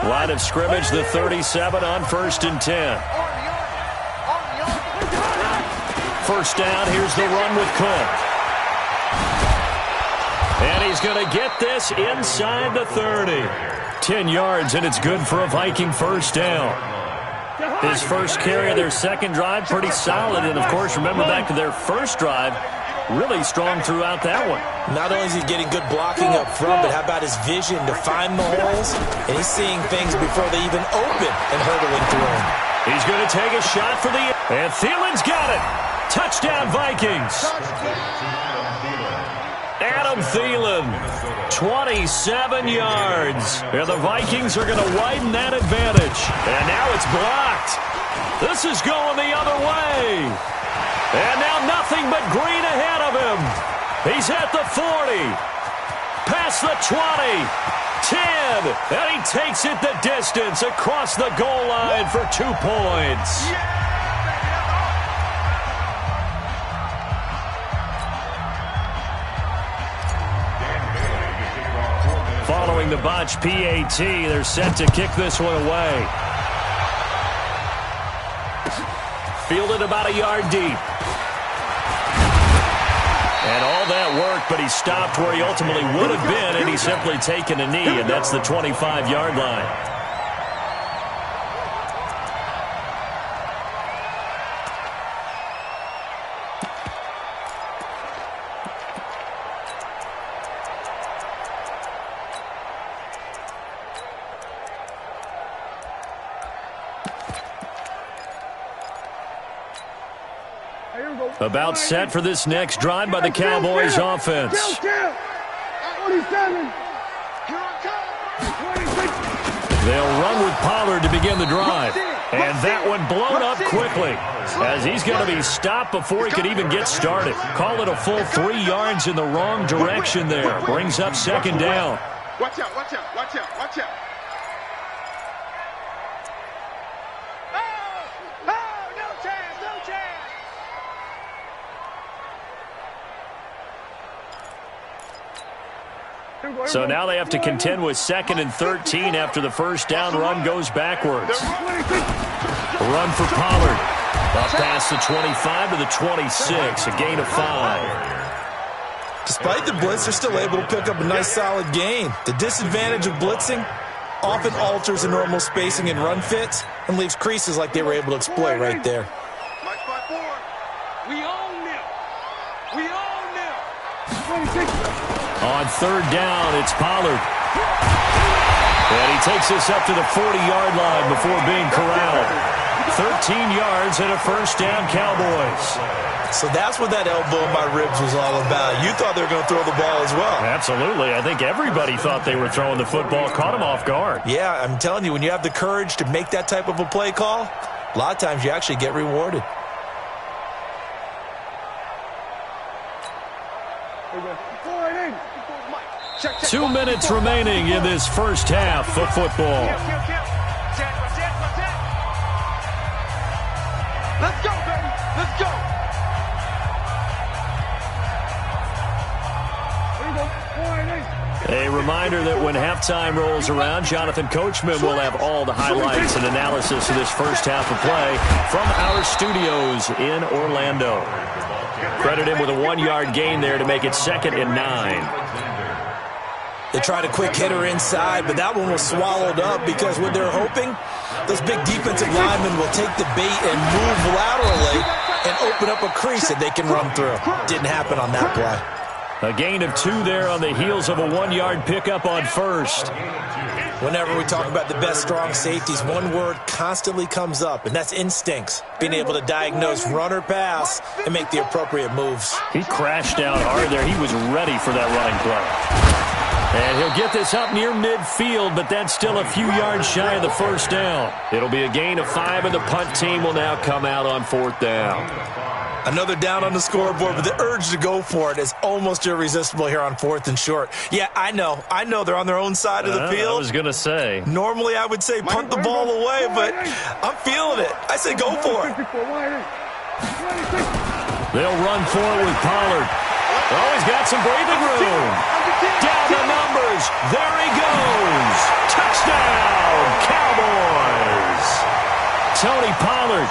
Line of scrimmage, the 37 on 1st and 10. First down, here's the run with Cook. And he's going to get this inside the 30. 10 yards, and it's good for a Viking first down. His first carry of their second drive, pretty solid. And, of course, remember back to their first drive, really strong throughout that one. Not only is he getting good blocking up front, but how about his vision to find the holes? And he's seeing things before they even open and hurdling through them. He's going to take a shot for the... And Thielen's got it. Touchdown, Vikings. Adam Thielen, 27 yards. And the Vikings are going to widen that advantage. And now it's blocked. This is going the other way. And now nothing but green ahead of him. He's at the 40. Past the 20. 10. And he takes it the distance across the goal line for 2 points. Following the botch PAT, they're set to kick this one away. Fielded about a yard deep. And all that work, but he stopped where he ultimately would have been, and he's simply taken a knee, and that's the 25-yard line. About set for this next drive by the Cowboys offense. They'll run with Pollard to begin the drive. And that one blown up quickly as he's going to be stopped before he could even get started. Call it a full 3 yards in the wrong direction there. Brings up second down. Watch out, watch out, watch out, watch out. So now they have to contend with 2nd and 13 after the first down run goes backwards. Run for Pollard. Up past the 25 to the 26, a gain of 5. Despite the blitz, they're still able to pick up a nice solid gain. The disadvantage of blitzing often alters the normal spacing and run fits and leaves creases like they were able to exploit right there. We own them. We own them. On third down, it's Pollard. And he takes this up to the 40-yard line before being corralled. 13 yards and a first down, Cowboys. So that's what that elbow in my ribs was all about. You thought they were going to throw the ball as well. Absolutely. I think everybody thought they were throwing the football. Caught him off guard. Yeah, I'm telling you, when you have the courage to make that type of a play call, a lot of times you actually get rewarded. 2 minutes remaining in this first half of football. Let's go, baby. Let's go. A reminder that when halftime rolls around, Jonathan Coachman will have all the highlights and analysis of this first half of play from our studios in Orlando. Credit him with a 1-yard gain there to make it 2nd and 9. They tried a quick hitter inside, but that one was swallowed up because what they're hoping, those big defensive linemen will take the bait and move laterally and open up a crease that they can run through. Didn't happen on that play. A gain of 2 there on the heels of a 1-yard pickup on first. Whenever we talk about the best strong safeties, one word constantly comes up, and that's instincts. Being able to diagnose run or pass and make the appropriate moves. He crashed down hard there. He was ready for that running play. And he'll get this up near midfield, but that's still a few yards shy of the first down. It'll be a gain of 5, and the punt team will now come out on 4th down. Another down on the scoreboard, but the urge to go for it is almost irresistible here on 4th and short. Yeah, I know they're on their own side of the field. I was going to say. Normally I would say punt the ball away, but I'm feeling it. I say go for it. They'll run for it with Pollard. Oh, he's got some breathing room. Down the numbers. There he goes. Touchdown. Tony Pollard.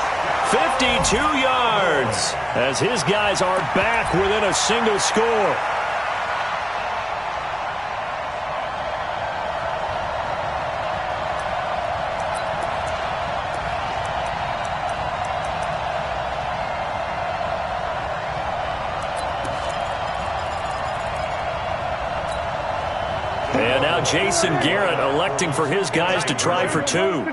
52 yards as his guys are back within a single score. And now Jason Garrett electing for his guys to try for two.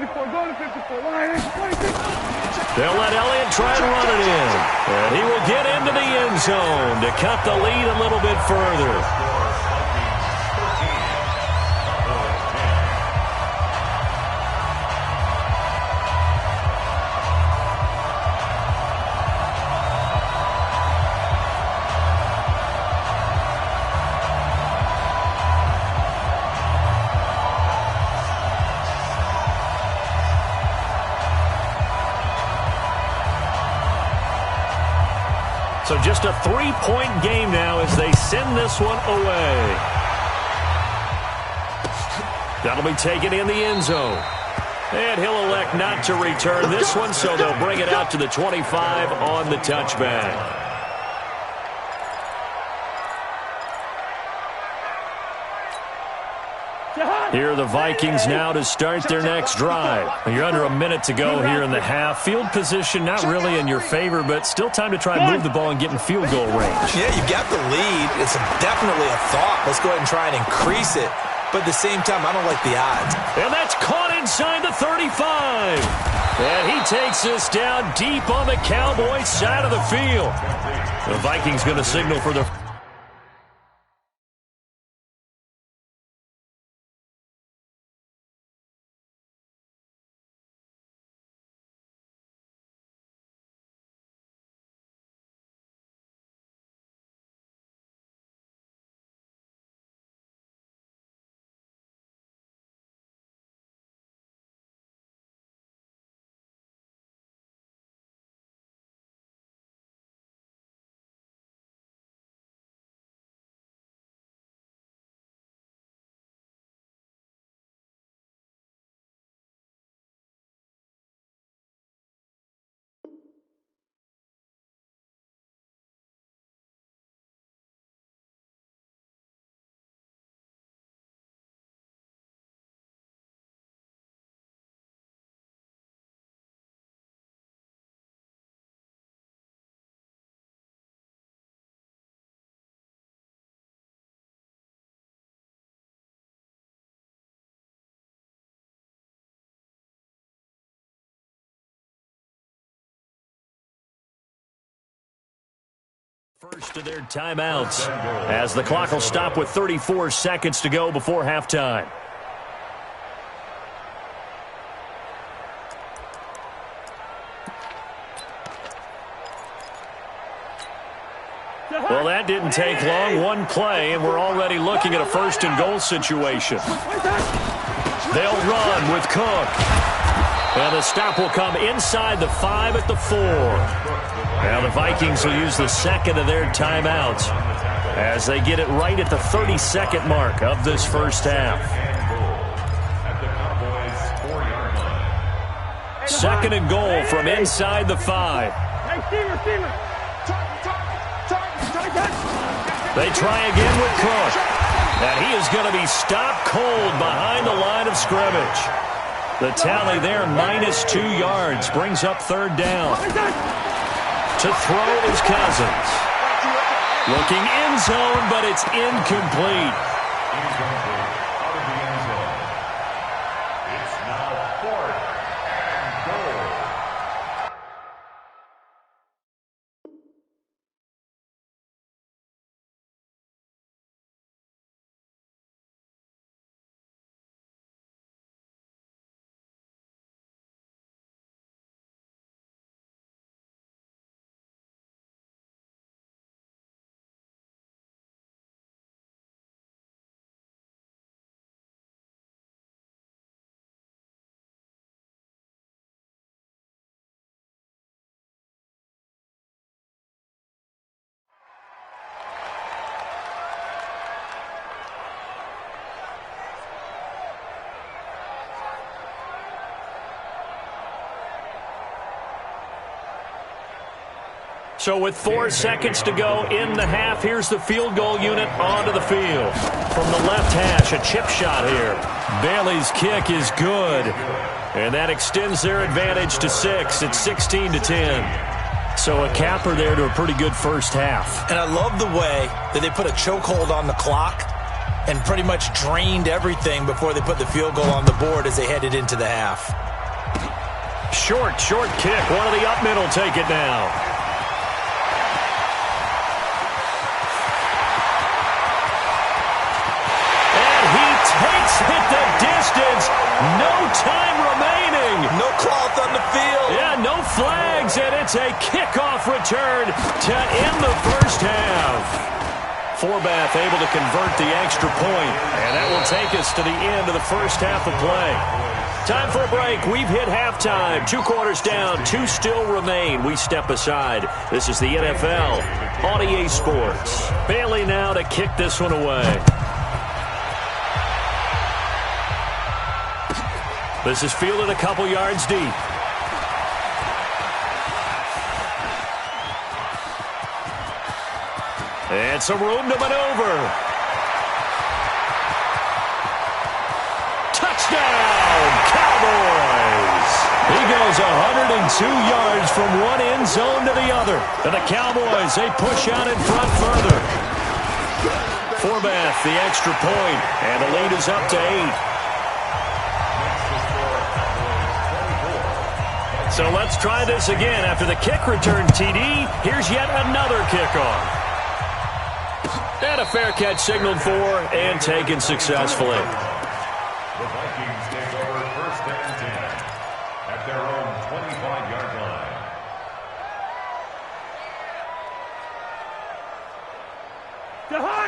They'll let Elliott try and run it in. And he will get into the end zone to cut the lead a little bit further. So just a 3-point game now as they send this one away. That'll be taken in the end zone. And he'll elect not to return this one, so they'll bring it out to the 25 on the touchback. Here are the Vikings now to start their next drive. You're under a minute to go here in the half. Field position not really in your favor, but still time to try and move the ball and get in field goal range. Yeah, you got the lead. It's definitely a thought. Let's go ahead and try and increase it. But at the same time, I don't like the odds. And that's caught inside the 35. And he takes this down deep on the Cowboys side of the field. The Vikings going to signal for the... First of their timeouts as the clock will stop with 34 seconds to go before halftime. Well, that didn't take long. One play, and we're already looking at a first-and-goal situation. They'll run with Cook. And the stop will come inside the 5 at the 4. Now the Vikings will use the second of their timeouts as they get it right at the 32nd mark of this first half. Second and goal from inside the 5. They try again with Cook. And he is going to be stopped cold behind the line of scrimmage. The tally there, -2 yards, brings up third down. To throw is Cousins. Looking end zone, but it's incomplete. So with 4 seconds to go in the half, here's the field goal unit onto the field. From the left hash, a chip shot here. Bailey's kick is good. And that extends their advantage to 6. It's 16-10. So a capper there to a pretty good first half. And I love the way that they put a chokehold on the clock and pretty much drained everything before they put the field goal on the board as they headed into the half. Short kick. One of the up middle take it now. Takes it the distance. No time remaining. No cloth on the field. Yeah, no flags, and it's a kickoff return to end the first half. Forbath able to convert the extra point, and that will take us to the end of the first half of play. Time for a break. We've hit halftime. 2 quarters down, 2 still remain. We step aside. This is the NFL on EA Sports. Bailey now to kick this one away. This is fielded a couple yards deep. And some room to maneuver. Touchdown, Cowboys! He goes 102 yards from one end zone to the other. And the Cowboys, they push out in front further. Forbath, the extra point, and the lead is up to 8. So let's try this again. After the kick return TD, here's yet another kickoff. And a fair catch signaled for and taken successfully. The Vikings take over 1st and 10 at their own 25-yard line.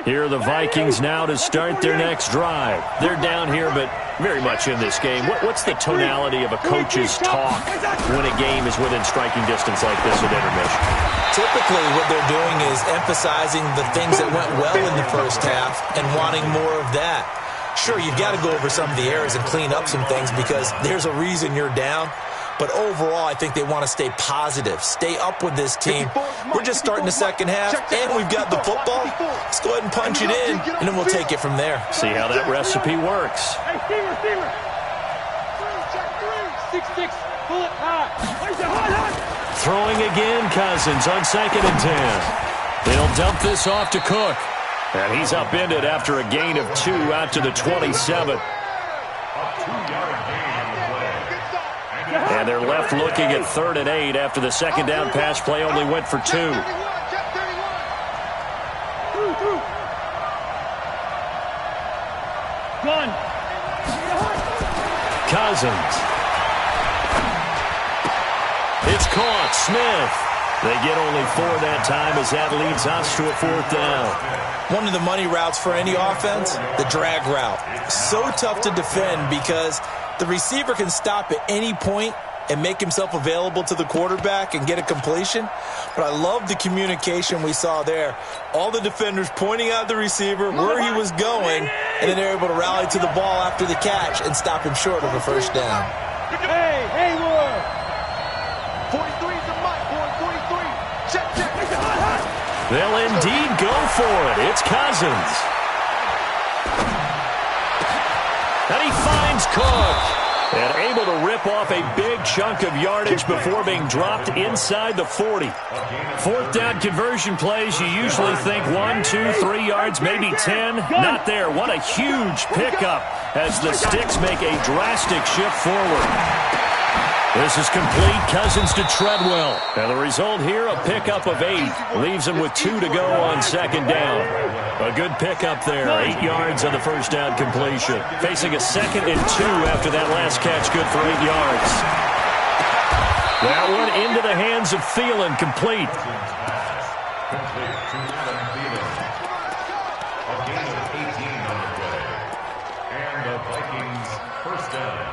Here are the Vikings now to start their next drive. They're down here, but very much in this game. What's the tonality of a coach's talk when a game is within striking distance like this at intermission? Typically, what they're doing is emphasizing the things that went well in the first half and wanting more of that. Sure, you've got to go over some of the errors and clean up some things because there's a reason you're down. But overall, I think they want to stay positive, stay up with this team. We're just starting the second half, and we've got the football. Let's go ahead and punch it in, and then we'll take it from there. See how that recipe works. Hey, receiver. Check 3. 6-6. Pull it high. Throwing again, Cousins on 2nd and 10. They'll dump this off to Cook. And he's upended after a gain of 2 out to the 27. And they're left looking at 3rd and 8 after the second down pass play only went for 2. Cousins. It's caught. Smith. They get only 4 that time as that leads us to a 4th down. One of the money routes for any offense, the drag route. So tough to defend because the receiver can stop at any point and make himself available to the quarterback and get a completion. But I love the communication we saw there. All the defenders pointing out the receiver, where he was going, and then they're able to rally to the ball after the catch and stop him short of a first down. Hey, Haywood! 43's the mic, boy, 43. Check. They'll indeed go for it. It's Cousins. And he finds Cook. And able to rip off a big chunk of yardage before being dropped inside the 40. 4th down conversion plays, you usually think 1, 2, 3 yards, maybe 10. Not there. What a huge pickup as the sticks make a drastic shift forward. This is complete. Cousins to Treadwell. And the result here, a pickup of 8. Leaves him with 2 to go on 2nd down. A good pickup there. 8 yards on the first down completion. Facing a 2nd and 2 after that last catch. Good for 8 yards. That one into the hands of Thielen. Complete. A gain of 18 on the play. And the Vikings first down.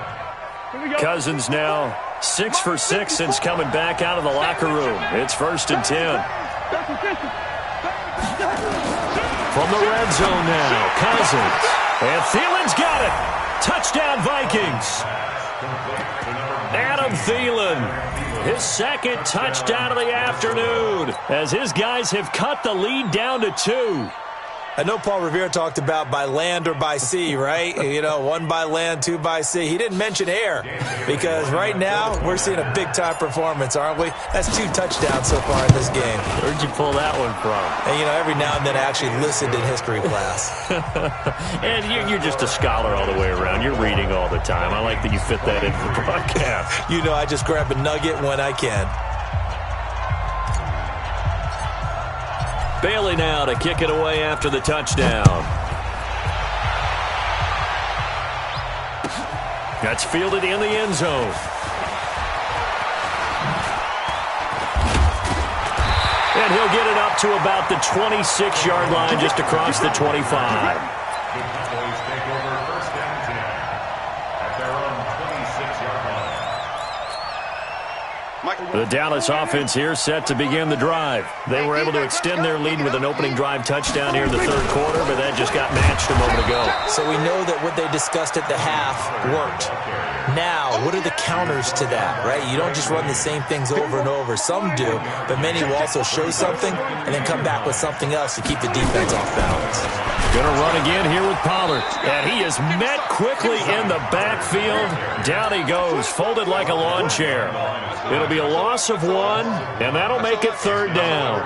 Cousins now 6 for 6 since coming back out of the locker room. It's 1st and 10. From the red zone now, Cousins. And Thielen's got it. Touchdown, Vikings. Adam Thielen, his second touchdown of the afternoon, as his guys have cut the lead down to 2. I know Paul Revere talked about by land or by sea, right? You know, 1 by land, 2 by sea. He didn't mention air because right now we're seeing a big-time performance, aren't we? That's 2 touchdowns so far in this game. Where'd you pull that one from? And, you know, every now and then I actually listened in history class. And you're just a scholar all the way around. You're reading all the time. I like that you fit that into the broadcast. You know, I just grab a nugget when I can. Bailey now to kick it away after the touchdown. That's fielded in the end zone. And he'll get it up to about the 26-yard line, just across the 25. The Cowboys take over first and 10 at their own 26-yard line. The Dallas offense here set to begin the drive. They were able to extend their lead with an opening drive touchdown here in the third quarter, but that just got matched a moment ago. So we know that what they discussed at the half worked. Now, what are the counters to that, right? You don't just run the same things over and over. Some do, but many will also show something and then come back with something else to keep the defense off balance. Going to run again here with Pollard. And he is met quickly in the backfield. Down he goes, folded like a lawn chair. It'll be a loss of 1, and that'll make it third down.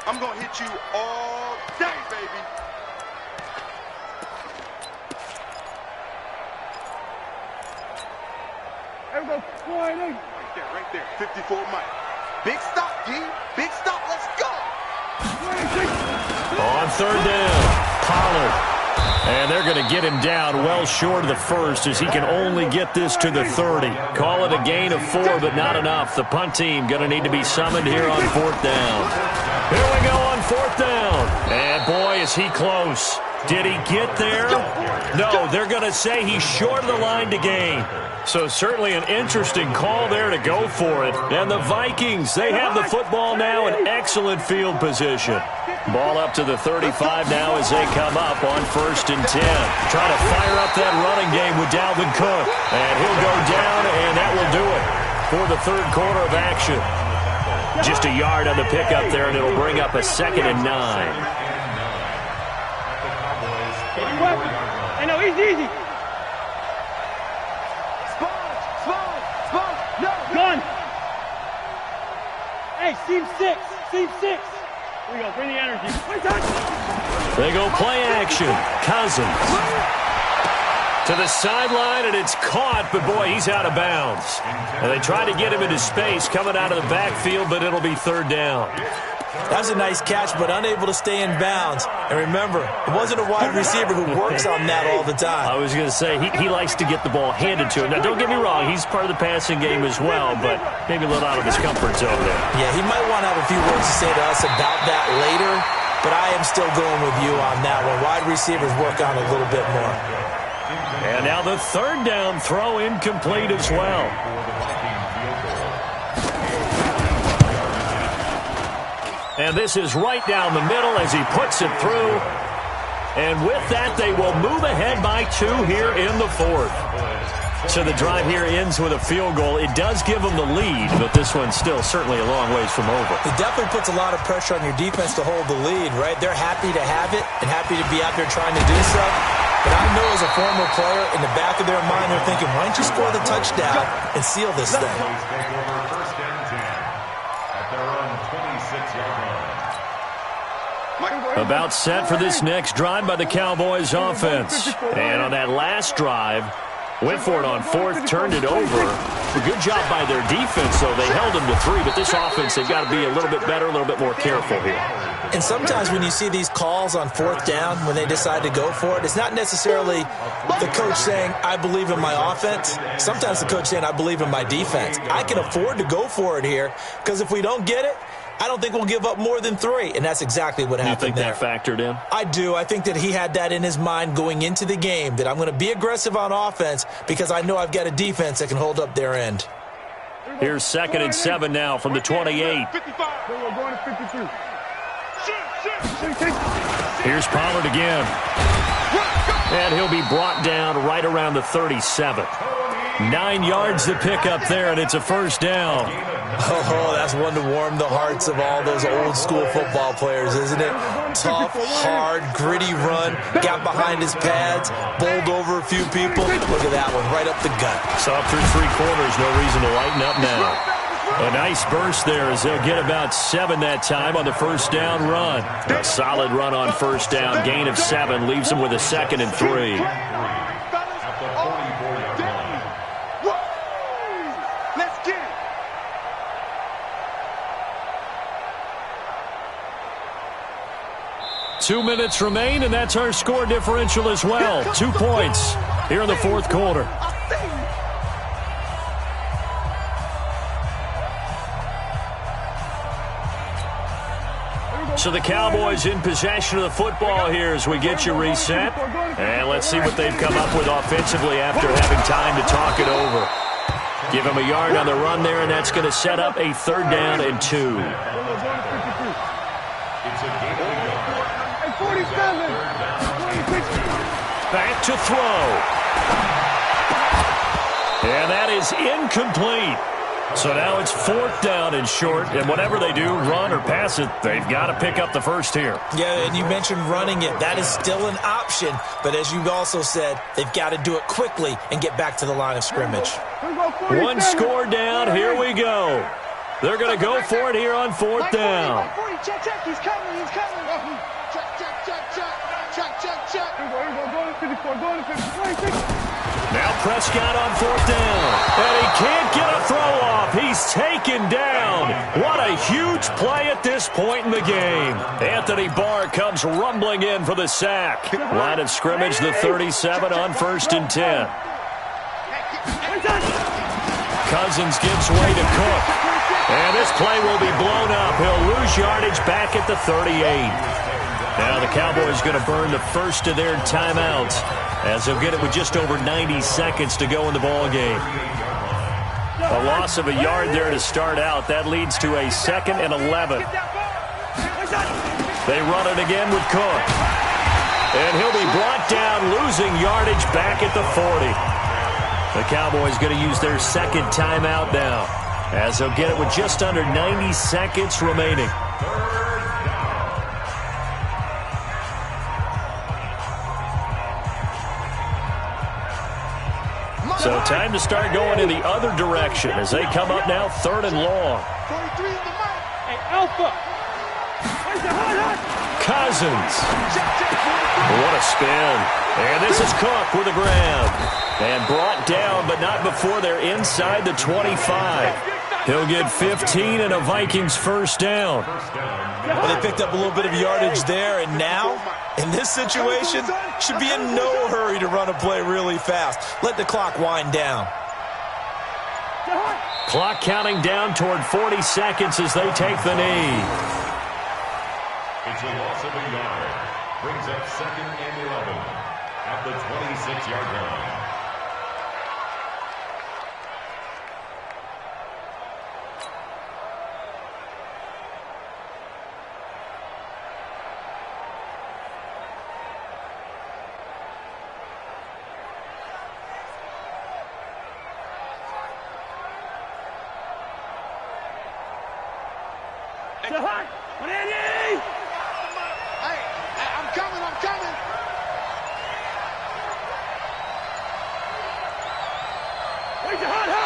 I'm going to hit you all day, baby. Right there. 54 Mike. Big stop, D. Big stop. Let's go. On third down, Pollard. And they're going to get him down well short of the first as he can only get this to the 30. Call it a gain of 4, but not enough. The punt team going to need to be summoned here on fourth down. Here we go on fourth down. And boy, is he close. Did he get there? No, they're going to say he's short of the line to gain. So certainly an interesting call there to go for it. And the Vikings, they have the football now in excellent field position. Ball up to the 35 now as they come up on first and 10. Trying to fire up that running game with Dalvin Cook. And he'll go down, and that will do it for the third quarter of action. Just a yard on the pickup there, and it'll bring up a 2nd and 9. I know, easy. Sponge, no. Gun. Hey, seam 6. Here we go, bring the energy. They go play action. Cousins to the sideline, and it's caught, but boy, he's out of bounds. And they try to get him into space coming out of the backfield, but it'll be third down. That was a nice catch, but unable to stay in bounds. And remember, it wasn't a wide receiver who works on that all the time. I was going to say, he likes to get the ball handed to him. Now, don't get me wrong, he's part of the passing game as well, but maybe a little out of his comfort zone there. Yeah, he might want to have a few words to say to us about that later, but I am still going with you on that one. Wide receivers work on a little bit more. And now the third down throw incomplete as well. And this is right down the middle as he puts it through. And with that, they will move ahead by 2 here in the fourth. So the drive here ends with a field goal. It does give them the lead, but this one's still certainly a long ways from over. It definitely puts a lot of pressure on your defense to hold the lead, right? They're happy to have it and happy to be out there trying to do so. But I know as a former player, in the back of their mind, they're thinking, why don't you score the touchdown and seal this thing? About set for this next drive by the Cowboys offense. And on that last drive, went for it on fourth, turned it over. A good job by their defense, though. They held them to 3, but this offense, they've got to be a little bit better, a little bit more careful here. And sometimes when you see these calls on fourth down, when they decide to go for it, it's not necessarily the coach saying, I believe in my offense. Sometimes the coach saying, I believe in my defense. I can afford to go for it here, because if we don't get it, I don't think we'll give up more than 3, and that's exactly what happened there. You think that factored in? I do. I think that he had that in his mind going into the game, that I'm going to be aggressive on offense because I know I've got a defense that can hold up their end. Here's 2nd and 7 now from the 28. Here's Pollard again. And he'll be brought down right around the 37. 9 yards to pick up there, and it's a first down. Oh, that's one to warm the hearts of all those old-school football players, isn't it? Tough, hard, gritty run, got behind his pads, bowled over a few people. Look at that one, right up the gut. Saw through 3 quarters, no reason to lighten up now. A nice burst there as they'll get about 7 that time on the first down run. A solid run on first down, gain of 7, leaves them with a 2nd and 3. At the 44-yard line. 2 minutes remain, and that's our score differential as well. 2 points here in the fourth quarter. So the Cowboys in possession of the football here as we get you reset. And let's see what they've come up with offensively after having time to talk it over. Give him a yard on the run there, and that's going to set up a 3rd down and 2. It's a game of yards. 47. Back to throw. And that is incomplete. So now it's 4th down and short, and whatever they do, run or pass it, they've got to pick up the first here. Yeah, and you mentioned running it. That is still an option, but as you've also said, they've got to do it quickly and get back to the line of scrimmage. 1 score down, here we go. They're going to go for it here on 4th down. Check, check, he's coming, he's coming. Check, check, check, check, check, check, check. Go to 54, go to 54. Now Prescott on 4th down, and he can't get a throw off. He's taken down. What a huge play at this point in the game. Anthony Barr comes rumbling in for the sack. Line of scrimmage, the 37 on 1st and 10. Cousins gives way to Cook. And this play will be blown up. He'll lose yardage back at the 38. Now the Cowboys going to burn the first of their timeouts as they'll get it with just over 90 seconds to go in the ball game. A loss of a yard there to start out. That leads to a 2nd and 11. They run it again with Cook. And he'll be brought down, losing yardage back at the 40. The Cowboys going to use their 2nd timeout now as they'll get it with just under 90 seconds remaining. So time to start going in the other direction as they come up now 3rd and long. Hey, Alpha. Cousins. What a spin. And this is Cook with a grab. And brought down, but not before they're inside the 25. He'll get 15 and a Vikings first down. Well, they picked up a little bit of yardage there, and now, in this situation, should be in no hurry to run a play really fast. Let the clock wind down. Clock counting down toward 40 seconds as they take the knee. It's a loss of a yard. Brings up 2nd and 11 at the 26-yard line.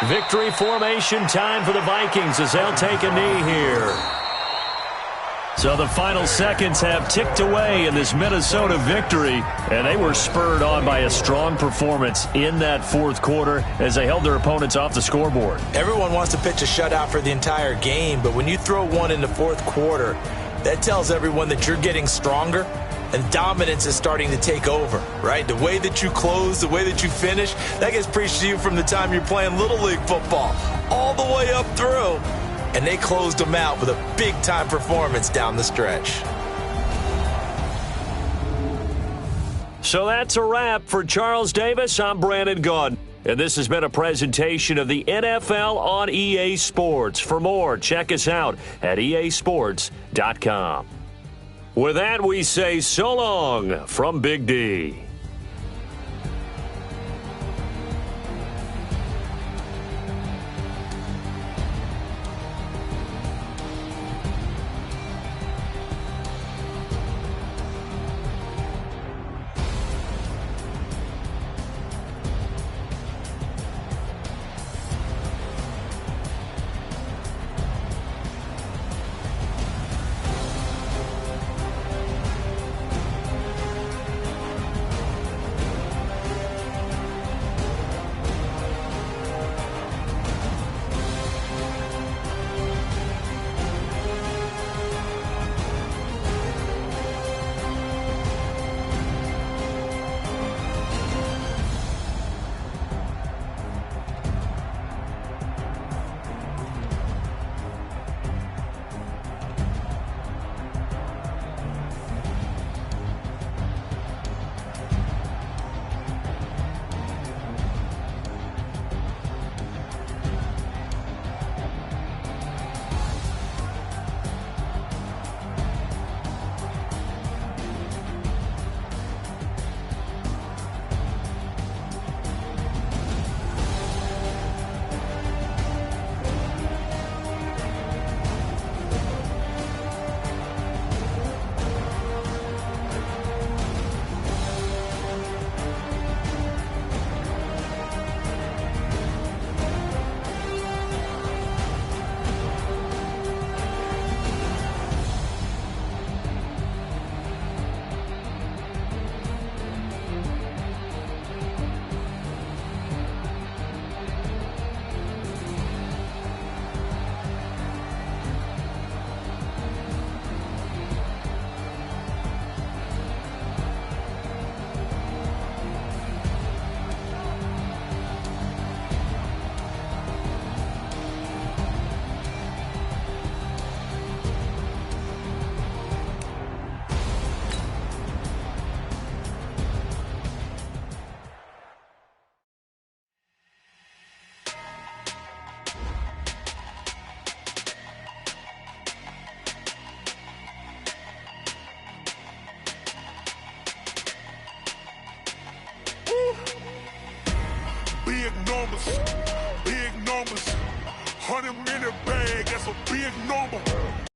Victory formation time for the Vikings as they'll take a knee here. So the final seconds have ticked away in this Minnesota victory, and they were spurred on by a strong performance in that 4th quarter as they held their opponents off the scoreboard. Everyone wants to pitch a shutout for the entire game, but when you throw one in the 4th quarter, that tells everyone that you're getting stronger and dominance is starting to take over, right? The way that you close, the way that you finish, that gets preached to you from the time you're playing Little League football all the way up through. And they closed them out with a big-time performance down the stretch. So that's a wrap for Charles Davis. I'm Brandon Gaudin. And this has been a presentation of the NFL on EA Sports. For more, check us out at easports.com. With that, we say so long from Big D. big numbers. Big numbers. 100 minute bag, that's a big number.